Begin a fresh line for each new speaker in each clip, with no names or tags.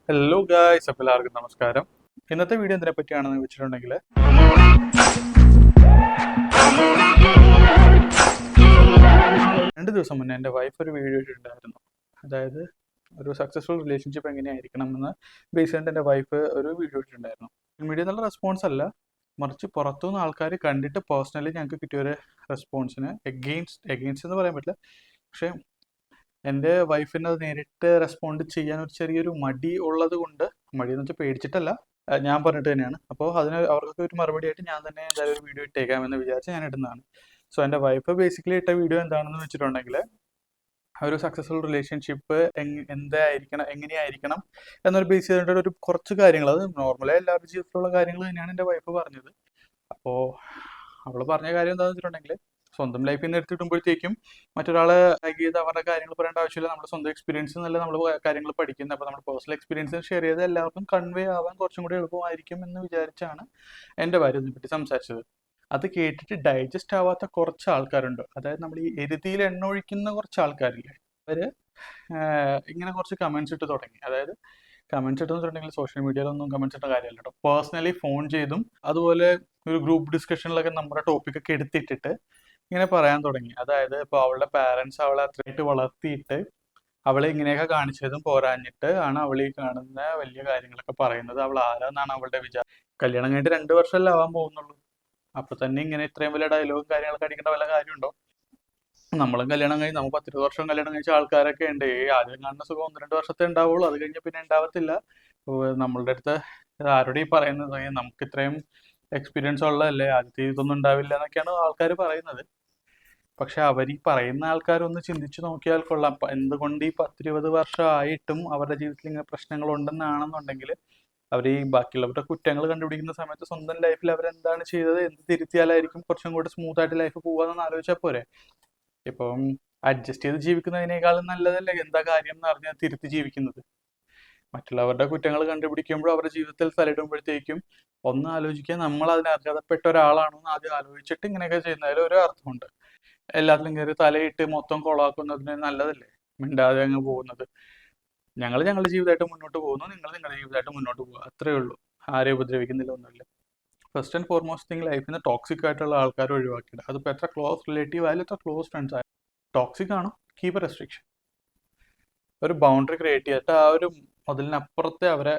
Hello guys, അപ്പോൾ എല്ലാവർക്കും നമസ്കാരം. ഇന്നത്തെ വീഡിയോ എന്തിനെ പറ്റിയാണെന്ന് വെച്ചിട്ടുണ്ടെങ്കിൽ 2 ദിവസം മുന്നേ എൻ്റെ വൈഫ് ഒരു വീഡിയോ ഇട്ടിട്ടുണ്ടായിരുന്നു. അതായത് ഒരു സക്സസ്ഫുൾ റിലേഷൻഷിപ്പ് എങ്ങനെയായിരിക്കണം എന്ന് ബേസ് ചെയ്തിട്ട് എൻ്റെ വൈഫ് ഒരു വീഡിയോ ഇട്ടിട്ടുണ്ടായിരുന്നു. മീഡിയ എന്നുള്ള റെസ്പോൺസ് അല്ല, മറിച്ച് പുറത്തുനിന്ന് ആൾക്കാർ കണ്ടിട്ട് പേഴ്സണലി ഞങ്ങൾക്ക് കിട്ടിയൊരു റെസ്പോൺസിന് എഗെയിൻസ്റ്റ് എന്ന് പറയാൻ പറ്റില്ല. പക്ഷേ എൻ്റെ വൈഫിന് അത് നേരിട്ട് റെസ്പോണ്ട് ചെയ്യാൻ ഒരു ചെറിയൊരു മടി ഉള്ളത് കൊണ്ട്, മടി എന്ന് വെച്ചാൽ പേടിച്ചിട്ടല്ല, ഞാൻ പറഞ്ഞിട്ട് തന്നെയാണ്. അപ്പോൾ അതിന് അവർക്കൊക്കെ ഒരു മറുപടി ആയിട്ട് ഞാൻ തന്നെ എന്തായാലും ഒരു വീഡിയോ ഇട്ടേക്കാമെന്ന് വിചാരിച്ച് ഞാൻ ഇടുന്നതാണ്. സോ എൻ്റെ വൈഫ് ബേസിക്കലി ഇട്ട വീഡിയോ എന്താണെന്ന് വെച്ചിട്ടുണ്ടെങ്കിൽ, ഒരു സക്സസ്ഫുൾ റിലേഷൻഷിപ്പ് എങ്ങനെയായിരിക്കണം എന്നൊരു ബേസ് ചെയ്തിട്ട് ഒരു കുറച്ച് കാര്യങ്ങൾ, അത് നോർമലി എല്ലാവരുടെ ജീവിതത്തിലുള്ള കാര്യങ്ങൾ തന്നെയാണ് എൻ്റെ വൈഫ് പറഞ്ഞത്. അപ്പോൾ അവൾ പറഞ്ഞ കാര്യം എന്താണെന്ന് വെച്ചിട്ടുണ്ടെങ്കിൽ, സ്വന്തം ലൈഫിൽ നിന്ന് എടുത്തിട്ടുമ്പോഴത്തേക്കും മറ്റൊരാളെ ടാഗ് ചെയ്ത് അവരുടെ കാര്യങ്ങൾ പറയേണ്ട ആവശ്യമില്ല. നമ്മുടെ സ്വന്തം എക്സ്പീരിയൻസ് എന്നല്ല നമ്മൾ കാര്യങ്ങൾ പഠിക്കുന്നത്. അപ്പോൾ നമ്മുടെ പേഴ്സണൽ എക്സ്പീരിയൻസ് ഷെയർ ചെയ്ത് എല്ലാവർക്കും കൺവേ ആവാൻ കുറച്ചും കൂടി എളുപ്പമായിരിക്കും എന്ന് വിചാരിച്ചാണ് എൻ്റെ ഭാര്യ ഇതിനെപ്പറ്റി സംസാരിച്ചത്. അത് കേട്ടിട്ട് ഡൈജസ്റ്റ് ആവാത്ത കുറച്ച് ആൾക്കാരുണ്ട്. അതായത് നമ്മൾ ഈ എരുതിയിൽ എണ്ണ ഒഴിക്കുന്ന കുറച്ച് ആൾക്കാരില്ലേ, അവര് ഇങ്ങനെ കുറച്ച് കമന്റ്സ് ഇട്ട് തുടങ്ങി. അതായത് കമന്റ്സ് ഇട്ടെന്ന് വെച്ചിട്ടുണ്ടെങ്കിൽ സോഷ്യൽ മീഡിയയിലൊന്നും കമന്റ്സ് ഇട്ട കാര്യമല്ല കേട്ടോ. പേഴ്സണലി ഫോൺ ചെയ്തും അതുപോലെ ഒരു ഗ്രൂപ്പ് ഡിസ്കഷനിലൊക്കെ നമ്മുടെ ടോപ്പിക്കൊക്കെ എടുത്തിട്ടിട്ട് ഇങ്ങനെ പറയാൻ തുടങ്ങി. അതായത് ഇപ്പോൾ അവളുടെ പാരൻസ് അവളെ അത്രയായിട്ട് വളർത്തിയിട്ട് അവളെ ഇങ്ങനെയൊക്കെ കാണിച്ചതും പോരാഞ്ഞിട്ട് ആണ് അവൾ ഈ കാണുന്ന വലിയ കാര്യങ്ങളൊക്കെ പറയുന്നത്. അവൾ ആരാന്നാണ് അവളുടെ വിചാരം. കല്യാണം കഴിഞ്ഞിട്ട് 2 വർഷമല്ലേ ആവാൻ പോകുന്നുള്ളൂ. അപ്പൊ തന്നെ ഇങ്ങനെ ഇത്രയും വലിയ ഡയലോഗും കാര്യങ്ങളൊക്കെ അടിക്കേണ്ട വല്ല കാര്യമുണ്ടോ? നമ്മളും കല്യാണം കഴിഞ്ഞ് നമുക്ക് 10-20 വർഷം കല്യാണം കഴിച്ച ആൾക്കാരൊക്കെ ഉണ്ട്. ഈ ആദ്യം കാണുന്ന സുഖം 1-2 വർഷത്തെ ഉണ്ടാവുള്ളൂ, അത് കഴിഞ്ഞ് പിന്നെ ഉണ്ടാവത്തില്ല. നമ്മളുടെ അടുത്ത് ആരോട് ഈ പറയുന്നത്, നമുക്ക് ഇത്രയും എക്സ്പീരിയൻസ് ഉള്ളതല്ലേ, ആദ്യത്തെ ഇതൊന്നും ഉണ്ടാവില്ല എന്നൊക്കെയാണ് ആൾക്കാർ പറയുന്നത്. പക്ഷെ അവർ ഈ പറയുന്ന ആൾക്കാരൊന്ന് ചിന്തിച്ചു നോക്കിയാൽ കൊള്ളാം. എന്തുകൊണ്ട് ഈ 10-20 വർഷമായിട്ടും അവരുടെ ജീവിതത്തിൽ ഇങ്ങനെ പ്രശ്നങ്ങൾ ഉണ്ടെന്നാണെന്നുണ്ടെങ്കിൽ, അവർ ഈ ബാക്കിയുള്ളവരുടെ കുറ്റങ്ങൾ കണ്ടുപിടിക്കുന്ന സമയത്ത് സ്വന്തം ലൈഫിൽ അവരെന്താണ് ചെയ്തത്, എന്ത് തിരുത്തിയാലായിരിക്കും കുറച്ചും കൂടി സ്മൂത്ത് ആയിട്ട് ലൈഫ് പോകാമെന്ന് ആലോചിച്ചാൽ പോരെ. ഇപ്പം അഡ്ജസ്റ്റ് ചെയ്ത് ജീവിക്കുന്നതിനേക്കാളും നല്ലതല്ലേ എന്താ കാര്യം എന്ന് അറിഞ്ഞാൽ തിരുത്തി ജീവിക്കുന്നത്. മറ്റുള്ളവരുടെ കുറ്റങ്ങൾ കണ്ടുപിടിക്കുമ്പോൾ അവരുടെ ജീവിതത്തിൽ തലയിടുമ്പോഴത്തേക്കും ഒന്ന് ആലോചിക്കുക, നമ്മൾ അതിന് അർഹതപ്പെട്ട ഒരാളാണോ എന്ന് ആദ്യം ആലോചിച്ചിട്ട് ഇങ്ങനെയൊക്കെ ചെയ്യുന്നതിൽ ഒരു അർത്ഥമുണ്ട്. എല്ലാത്തിലും കയറി തലയിട്ട് മൊത്തം കൊളാക്കുന്നതിന് നല്ലതല്ലേ മിണ്ടാതെ അങ്ങ് പോകുന്നത്. ഞങ്ങൾ ഞങ്ങളുടെ ജീവിതമായിട്ട് മുന്നോട്ട് പോകുന്നു, നിങ്ങൾ നിങ്ങളുടെ ജീവിതമായിട്ട് മുന്നോട്ട് പോകുക, അത്രേ ഉള്ളൂ. ആരെയും ഉപദ്രവിക്കുന്നില്ല, ഒന്നുമില്ല. ഫസ്റ്റ് ആൻഡ് ഫോർമോസ്റ്റ് തിങ്, ലൈഫിൽ നിന്ന് ടോക്സിക് ആയിട്ടുള്ള ആൾക്കാർ ഒഴിവാക്കിയിട്ട്, അതിപ്പോൾ എത്ര ക്ലോസ് റിലേറ്റീവ് ആയാലും എത്ര ക്ലോസ് ഫ്രണ്ട്സ് ആയാലും ടോക്സിക് ആണോ, കീപ്പ് എ റെസ്ട്രിക്ഷൻ. ഒരു ബൗണ്ടറി ക്രിയേറ്റ് ചെയ്തിട്ട് ആ ഒരു മതിലിനപ്പുറത്തെ അവരെ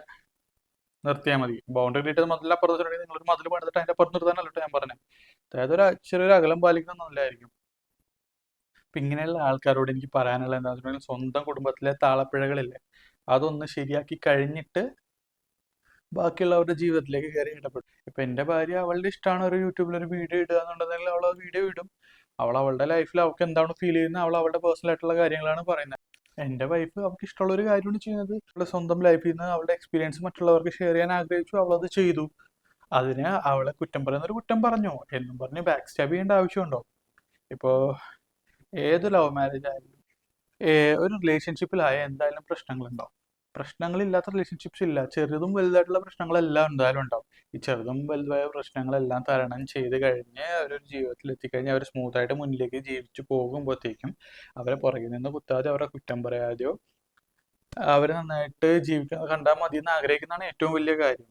നിർത്തിയാൽ മതി. ബൗണ്ടറി ക്രിയേറ്റ് ചെയ്ത് മതിലിനപ്പുറത്ത് നിങ്ങളൊരു മതിൽ പണിതിട്ട് അതിൻ്റെ അപ്പുറത്ത് നിർത്താനല്ലോ ഞാൻ പറഞ്ഞത്. അതായത് ഒരു ചെറിയൊരു അകലം പാലിക്കുന്നത് നല്ലതായിരിക്കും. അപ്പം ഇങ്ങനെയുള്ള ആൾക്കാരോട് എനിക്ക് പറയാനുള്ള എന്താണെന്ന് വെച്ചിട്ടുണ്ടെങ്കിൽ, സ്വന്തം കുടുംബത്തിലെ താളപ്പിഴകളില്ലേ, അതൊന്ന് ശരിയാക്കി കഴിഞ്ഞിട്ട് ബാക്കിയുള്ളവരുടെ ജീവിതത്തിലേക്ക് കയറി ഇടപെടും. ഇപ്പം എൻ്റെ ഭാര്യ അവളുടെ ഇഷ്ടമാണ് ഒരു യൂട്യൂബിൽ ഒരു വീഡിയോ ഇടുക എന്നുണ്ടെങ്കിൽ അവൾ ആ വീഡിയോ ഇടും. അവൾ അവളുടെ ലൈഫിൽ അവൾക്ക് എന്താണ് ഫീൽ ചെയ്യുന്നത്, അവൾ അവളുടെ പേഴ്സണൽ ആയിട്ടുള്ള കാര്യങ്ങളാണ് പറയുന്നത്. എൻ്റെ വൈഫ് അവൾക്ക് ഇഷ്ടമുള്ള ഒരു കാര്യമാണ് ചെയ്യുന്നത്. അവളുടെ സ്വന്തം ലൈഫിൽ നിന്ന് അവളുടെ എക്സ്പീരിയൻസ് മറ്റുള്ളവർക്ക് ഷെയർ ചെയ്യാൻ ആഗ്രഹിച്ചു, അവളത് ചെയ്തു. അതിന് അവളെ കുറ്റം പറയുന്നൊരു കുറ്റം പറഞ്ഞോ എന്നും പറഞ്ഞ് ബാക്ക് സ്റ്റാബ് ചെയ്യേണ്ട ആവശ്യമുണ്ടോ? ഇപ്പോൾ ഏത് ലവ് മാരേജ് ആയാലും ഒരു റിലേഷൻഷിപ്പിലായ എന്തായാലും പ്രശ്നങ്ങളുണ്ടാവും. പ്രശ്നങ്ങളില്ലാത്ത റിലേഷൻഷിപ്സ് ഇല്ല. ചെറുതും വലുതായിട്ടുള്ള പ്രശ്നങ്ങളെല്ലാം എന്തായാലും ഉണ്ടാവും. ഈ ചെറുതും വലുതായ പ്രശ്നങ്ങളെല്ലാം തരണം ചെയ്ത് കഴിഞ്ഞ് അവരൊരു ജീവിതത്തിൽ എത്തിക്കഴിഞ്ഞ് അവർ സ്മൂത്തായിട്ട് മുന്നിലേക്ക് ജീവിച്ചു പോകുമ്പോഴത്തേക്കും അവരെ പുറകിൽ നിന്ന് കുത്താതെ, അവരെ കുറ്റം പറയാതെയോ അവർ നന്നായിട്ട് ജീവിക്കാൻ കണ്ടാൽ മതി എന്ന് ആഗ്രഹിക്കുന്നതാണ് ഏറ്റവും വലിയ കാര്യം.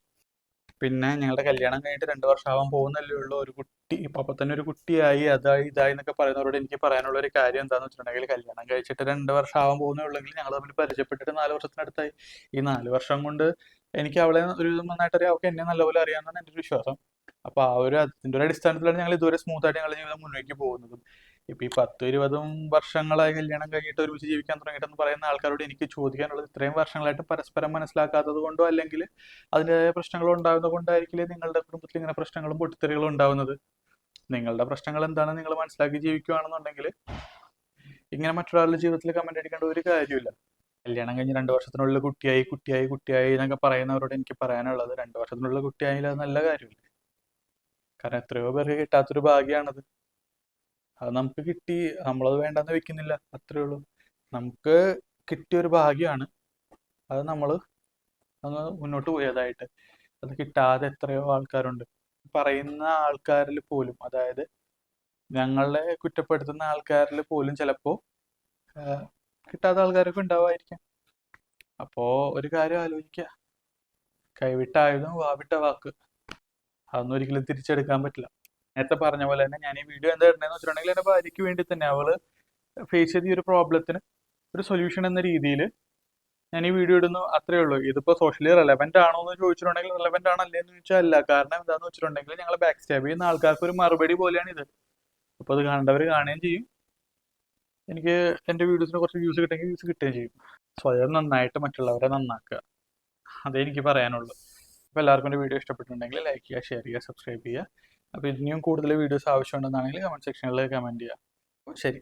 പിന്നെ ഞങ്ങളുടെ കല്യാണം കഴിഞ്ഞിട്ട് 2 വർഷം ആവാൻ പോകുന്നല്ലേ ഉള്ളൂ. ഒരു കുട്ടി അപ്പൊ തന്നെ ഒരു കുട്ടിയായി, അതായി ഇതായി എന്നൊക്കെ പറയുന്നവരോട് എനിക്ക് പറയാനുള്ള ഒരു കാര്യം എന്താണെന്ന് വെച്ചിട്ടുണ്ടെങ്കിൽ, കല്യാണം കഴിച്ചിട്ട് 2 വർഷം ആവാൻ പോകുന്നേ ഉള്ളെങ്കിൽ ഞങ്ങൾ തമ്മിൽ പരിചയപ്പെട്ടിട്ട് 4 വർഷത്തിനടുത്തായി. ഈ 4 വർഷം കൊണ്ട് എനിക്ക് അവളെ ഒരു നന്നായിട്ട് അറിയാം, അവൾക്ക് എന്നെ നല്ലപോലെ അറിയാമെന്നാണ് എൻ്റെ ഒരു വിശ്വാസം. അപ്പൊ ആ ഒരു അതിൻ്റെ ഒരു അടിസ്ഥാനത്തിലാണ് ഞങ്ങൾ ഇതുവരെ സ്മൂത്തായിട്ട് ഞങ്ങളുടെ ജീവിതം മുന്നോട്ട് പോകുന്നതും. ഇപ്പൊ ഈ 10-20 വർഷങ്ങളായി കല്യാണം കഴിഞ്ഞിട്ട് ഒരുമിച്ച് ജീവിക്കാൻ തുടങ്ങിയിട്ടെന്ന് പറയുന്ന ആൾക്കാരോട് എനിക്ക് ചോദിക്കാനുള്ളത്, ഇത്രയും വർഷങ്ങളായിട്ട് പരസ്പരം മനസ്സിലാക്കാത്തത് കൊണ്ടോ അല്ലെങ്കിൽ അതിൻ്റെതായ പ്രശ്നങ്ങൾ ഉണ്ടാകുന്നത് കൊണ്ടായിരിക്കില്ലേ നിങ്ങളുടെ കുടുംബത്തിൽ ഇങ്ങനെ പ്രശ്നങ്ങളും പൊട്ടിത്തെറികളും ഉണ്ടാവുന്നത്? നിങ്ങളുടെ പ്രശ്നങ്ങൾ എന്താണെന്ന് നിങ്ങൾ മനസ്സിലാക്കി ജീവിക്കുകയാണെന്നുണ്ടെങ്കിൽ ഇങ്ങനെ മറ്റൊരാളുടെ ജീവിതത്തിൽ കമന്റ് അടിക്കേണ്ട ഒരു കാര്യമില്ല. കല്യാണം കഴിഞ്ഞ് 2 വർഷത്തിനുള്ളിൽ കുട്ടിയായി കുട്ടിയായി കുട്ടിയായി എന്നൊക്കെ പറയുന്നവരോട് എനിക്ക് പറയാനുള്ളത്, 2 വർഷത്തിനുള്ളിൽ കുട്ടിയായാലും അത് നല്ല കാര്യമില്ല. കാരണം എത്രയോ പേർക്ക് കിട്ടാത്തൊരു ഭാഗ്യമാണത്. അത് നമുക്ക് കിട്ടി, നമ്മളത് വേണ്ടെന്ന് വെക്കുന്നില്ല, അത്രേ ഉള്ളൂ. നമുക്ക് കിട്ടിയൊരു ഭാഗ്യമാണ്, അത് നമ്മൾ അങ്ങ് മുന്നോട്ട് പോയതായിട്ട്. അത് കിട്ടാതെ എത്രയോ ആൾക്കാരുണ്ട്. പറയുന്ന ആൾക്കാരിൽ പോലും, അതായത് ഞങ്ങളെ കുറ്റപ്പെടുത്തുന്ന ആൾക്കാരിൽ പോലും ചിലപ്പോൾ കിട്ടാത്ത ആൾക്കാരൊക്കെ ഉണ്ടാവായിരിക്കാം. അപ്പോൾ ഒരു കാര്യം ആലോചിക്കുക, കൈവിട്ടായതും വാവിട്ട വാക്ക്, അതൊന്നും ഒരിക്കലും തിരിച്ചെടുക്കാൻ പറ്റില്ല. നേരത്തെ പറഞ്ഞ പോലെ തന്നെ ഞാൻ ഈ വീഡിയോ എന്താ ഇടണേന്ന് വെച്ചിട്ടുണ്ടെങ്കിൽ എൻ്റെ ഭാര്യയ്ക്ക് വേണ്ടി തന്നെ, അവള് ഫേസ് ചെയ്ത ഈ ഒരു പ്രോബ്ലത്തിന് ഒരു സൊല്യൂഷൻ എന്ന രീതിയിൽ ഞാൻ ഈ വീഡിയോ ഇടുന്നു, അത്രേ ഉള്ളൂ. ഇതിപ്പോൾ സോഷ്യലി റെലവെന്റ് ആണോ എന്ന് ചോദിച്ചിട്ടുണ്ടെങ്കിൽ റെലവെന്റ് ആണല്ലേ എന്ന് ചോദിച്ചാൽ അല്ല. കാരണം എന്താണെന്ന് വെച്ചിട്ടുണ്ടെങ്കിൽ ഞങ്ങൾ ബാക്ക് സ്റ്റാബ് ചെയ്യുന്ന ആൾക്കാർക്ക് ഒരു മറുപടി പോലെയാണ് ഇത്. അപ്പോൾ അത് കാണേണ്ടവർ കാണുകയും ചെയ്യും, എനിക്ക് എൻ്റെ വീഡിയോസിന് കുറച്ച് വ്യൂസ് കിട്ടുമെങ്കിൽ വ്യൂസ് കിട്ടുകയും ചെയ്യും. സ്വയം നന്നായിട്ട് മറ്റുള്ളവരെ നന്നാക്കുക, അതേ എനിക്ക് പറയാനുള്ളൂ. അപ്പോൾ എല്ലാവർക്കും എൻ്റെ വീഡിയോ ഇഷ്ടപ്പെട്ടിട്ടുണ്ടെങ്കിൽ ലൈക്ക് ചെയ്യുക, ഷെയർ ചെയ്യുക, സബ്സ്ക്രൈബ് ചെയ്യുക. അപ്പോൾ ഇനിയും കൂടുതൽ വീഡിയോസ് ആവശ്യമുണ്ടെന്നാണെങ്കിൽ കമൻറ്റ് സെക്ഷനിൽ കമൻറ്റ് ചെയ്യുക. ശരി.